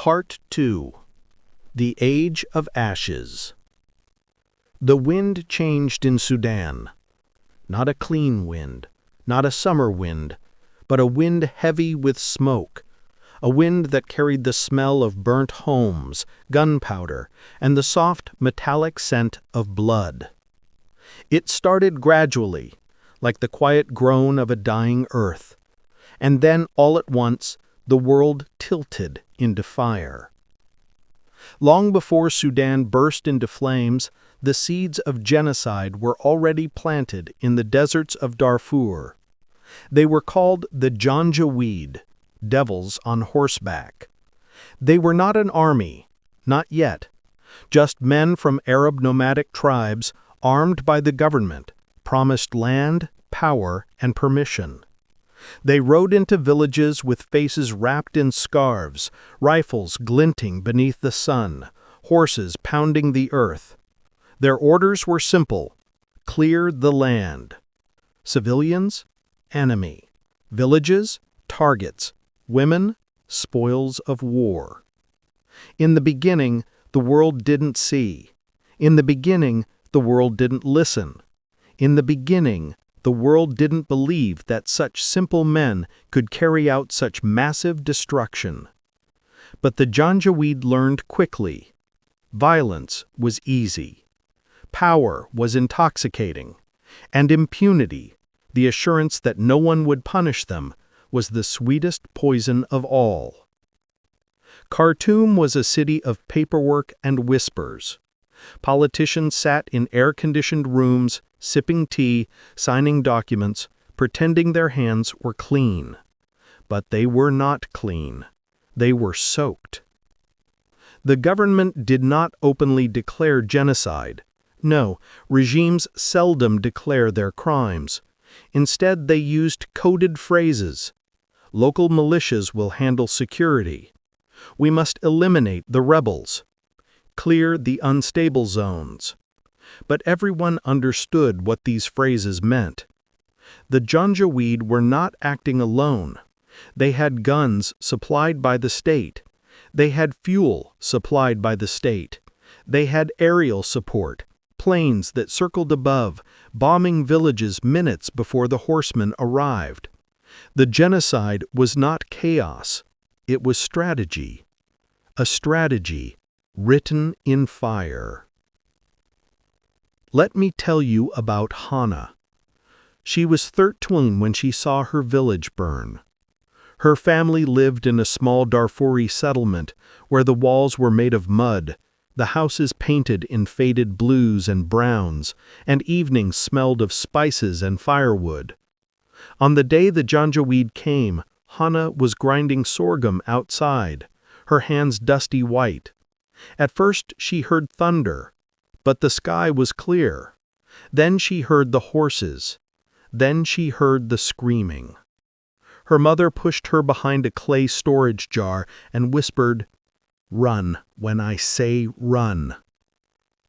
Part 2. The Age of Ashes. The wind changed in Sudan. Not a clean wind, not a summer wind, but a wind heavy with smoke, a wind that carried the smell of burnt homes, gunpowder, and the soft, metallic scent of blood. It started gradually, like the quiet groan of a dying earth, and then all at once the world tilted into fire. Long before Sudan burst into flames, the seeds of genocide were already planted in the deserts of Darfur. They were called the Janjaweed, devils on horseback. They were not an army, not yet, just men from Arab nomadic tribes armed by the government, promised land, power, and permission. They rode into villages with faces wrapped in scarves, rifles glinting beneath the sun, horses pounding the earth. Their orders were simple: clear the land. Civilians, enemy. Villages, targets. Women, spoils of war. In the beginning, the world didn't see. In the beginning, the world didn't listen. In the beginning, the world didn't believe that such simple men could carry out such massive destruction. But the Janjaweed learned quickly. Violence was easy. Power was intoxicating. And impunity, the assurance that no one would punish them, was the sweetest poison of all. Khartoum was a city of paperwork and whispers. Politicians sat in air-conditioned rooms, sipping tea, signing documents, pretending their hands were clean. But they were not clean. They were soaked. The government did not openly declare genocide. No, regimes seldom declare their crimes. Instead, they used coded phrases. Local militias will handle security. We must eliminate the rebels. Clear the unstable zones. But everyone understood what these phrases meant. The Janjaweed were not acting alone. They had guns supplied by the state. They had fuel supplied by the state. They had aerial support, planes that circled above, bombing villages minutes before the horsemen arrived. The genocide was not chaos. It was strategy. A strategy written in fire. Let me tell you about Hana. She was 13 when she saw her village burn. Her family lived in a small Darfuri settlement where the walls were made of mud, the houses painted in faded blues and browns, and evenings smelled of spices and firewood. On the day the Janjaweed came, Hana was grinding sorghum outside, her hands dusty white. At first she heard thunder, but the sky was clear. Then she heard the horses. Then she heard the screaming. Her mother pushed her behind a clay storage jar and whispered, "Run when I say run."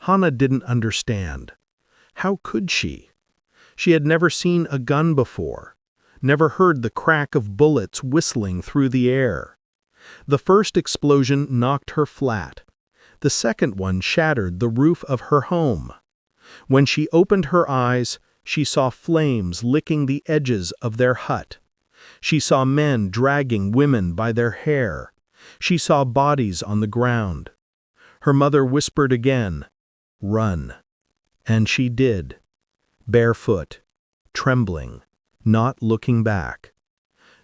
Hana didn't understand. How could she? She had never seen a gun before, never heard the crack of bullets whistling through the air. The first explosion knocked her flat. The second one shattered the roof of her home. When she opened her eyes, she saw flames licking the edges of their hut. She saw men dragging women by their hair. She saw bodies on the ground. Her mother whispered again, "Run." And she did, barefoot, trembling, not looking back.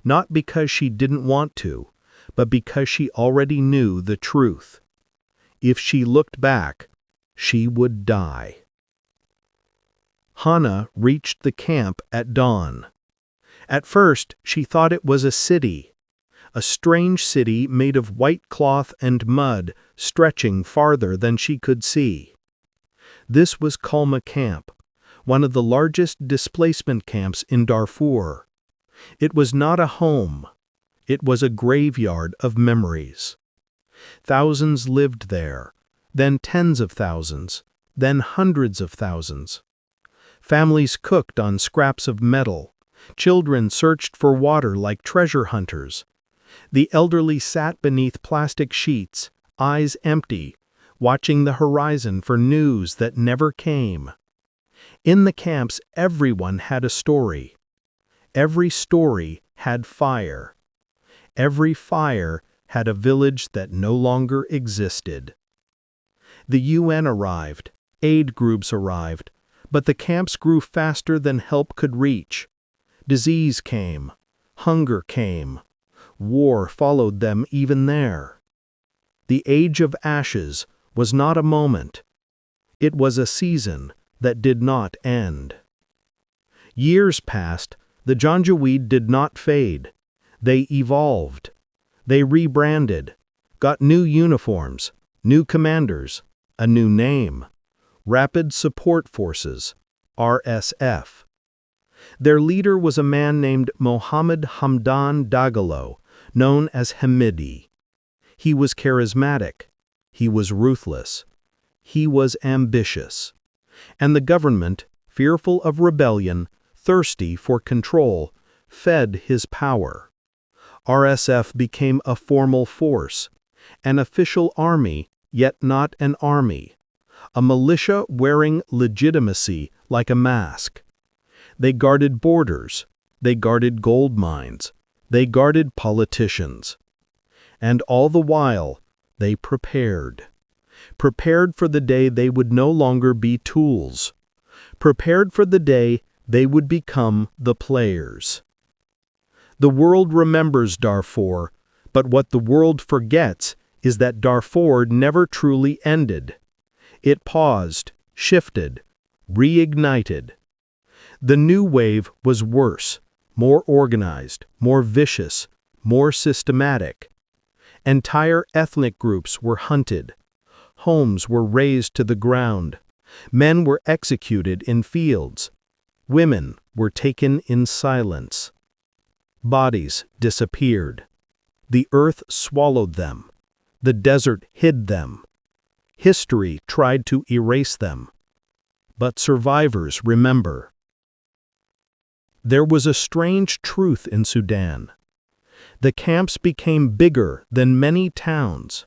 Not because she didn't want to, but because she already knew the truth. If she looked back, she would die. Hana reached the camp at dawn. At first, she thought it was a city. A strange city made of white cloth and mud stretching farther than she could see. This was Kalma Camp, one of the largest displacement camps in Darfur. It was not a home. It was a graveyard of memories. Thousands lived there, then tens of thousands, then hundreds of thousands. Families cooked on scraps of metal. Children searched for water like treasure hunters. The elderly sat beneath plastic sheets, eyes empty, watching the horizon for news that never came. In the camps, everyone had a story. Every story had fire. Every fire had a village that no longer existed. The UN arrived, aid groups arrived, but the camps grew faster than help could reach. Disease came, hunger came, war followed them even there. The Age of Ashes was not a moment. It was a season that did not end. Years passed, the Janjaweed did not fade. They evolved. They rebranded, got new uniforms, new commanders, a new name. Rapid Support Forces, RSF. Their leader was a man named Mohammed Hamdan Dagalo, known as Hamidi. He was charismatic. He was ruthless. He was ambitious. And the government, fearful of rebellion, thirsty for control, fed his power. RSF became a formal force, an official army, yet not an army, a militia wearing legitimacy like a mask. They guarded borders, they guarded gold mines, they guarded politicians. And all the while, they prepared for the day they would no longer be tools, prepared for the day they would become the players. The world remembers Darfur, but what the world forgets is that Darfur never truly ended. It paused, shifted, reignited. The new wave was worse, more organized, more vicious, more systematic. Entire ethnic groups were hunted. Homes were razed to the ground. Men were executed in fields. Women were taken in silence. Bodies disappeared. The earth swallowed them. The desert hid them. History tried to erase them. But survivors remember. There was a strange truth in Sudan. The camps became bigger than many towns.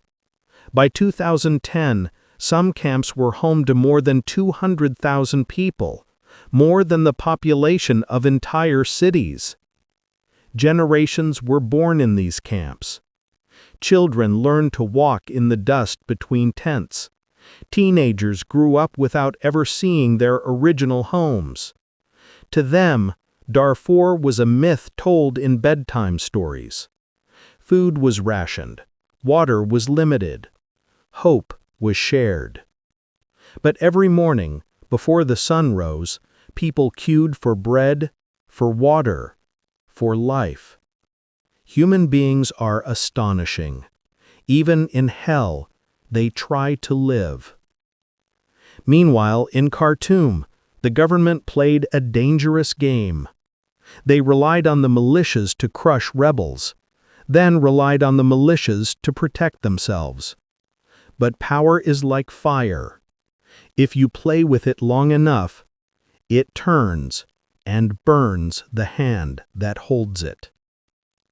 By 2010, some camps were home to more than 200,000 people, more than the population of entire cities. Generations were born in these camps. Children learned to walk in the dust between tents. Teenagers grew up without ever seeing their original homes. To them, Darfur was a myth told in bedtime stories. Food was rationed. Water was limited. Hope was shared. But every morning, before the sun rose, people queued for bread, for water, for life. Human beings are astonishing. Even in hell, they try to live. Meanwhile, in Khartoum, the government played a dangerous game. They relied on the militias to crush rebels, then relied on the militias to protect themselves. But power is like fire. If you play with it long enough, it turns and burns the hand that holds it.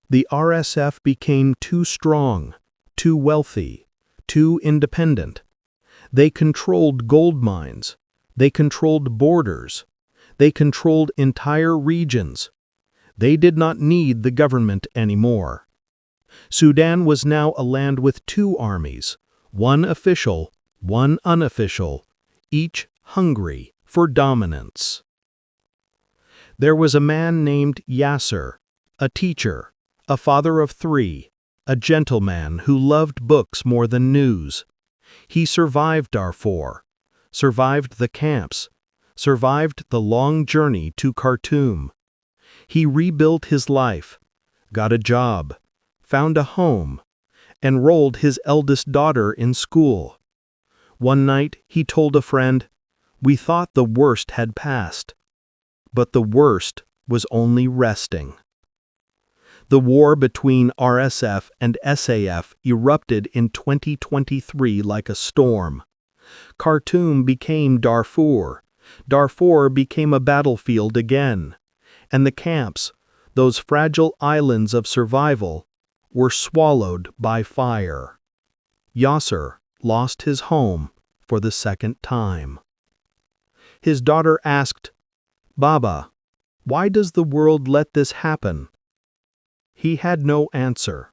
The RSF became too strong, too wealthy, too independent. They controlled gold mines. They controlled borders. They controlled entire regions. They did not need the government anymore. Sudan was now a land with two armies, one official, one unofficial, each hungry for dominance. There was a man named Yasir, a teacher, a father of three, a gentleman who loved books more than news. He survived Darfur, survived the camps, survived the long journey to Khartoum. He rebuilt his life, got a job, found a home, enrolled his eldest daughter in school. One night he told a friend, "We thought the worst had passed." But the worst was only resting. The war between RSF and SAF erupted in 2023 like a storm. Khartoum became Darfur. Darfur became a battlefield again. And the camps, those fragile islands of survival, were swallowed by fire. Yasir lost his home for the second time. His daughter asked, "Baba, why does the world let this happen?" He had no answer.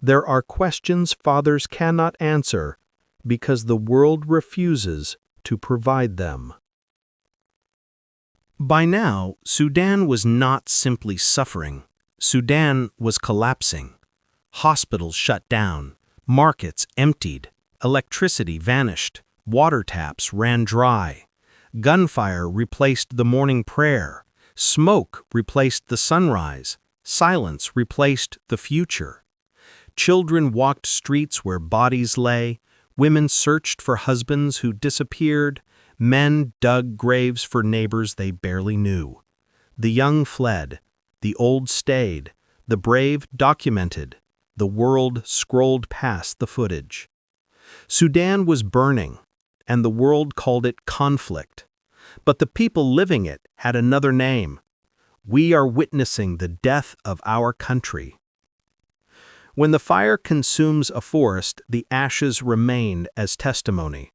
There are questions fathers cannot answer because the world refuses to provide them. By now, Sudan was not simply suffering. Sudan was collapsing. Hospitals shut down, markets emptied, electricity vanished, water taps ran dry. Gunfire replaced the morning prayer, smoke replaced the sunrise, silence replaced the future. Children walked streets where bodies lay, women searched for husbands who disappeared, men dug graves for neighbors they barely knew. The young fled, the old stayed, the brave documented, the world scrolled past the footage. Sudan was burning, and the world called it conflict. But the people living it had another name. We are witnessing the death of our country. When the fire consumes a forest, the ashes remain as testimony.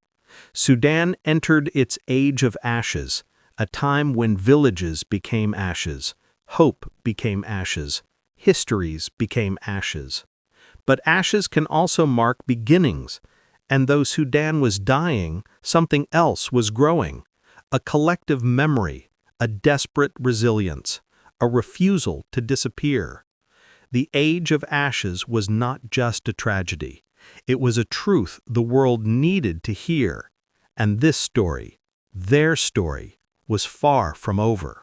Sudan entered its age of ashes, a time when villages became ashes, hope became ashes, histories became ashes. But ashes can also mark beginnings, and though Sudan was dying, something else was growing. A collective memory, a desperate resilience, a refusal to disappear. The Age of Ashes was not just a tragedy. It was a truth the world needed to hear. And this story, their story, was far from over.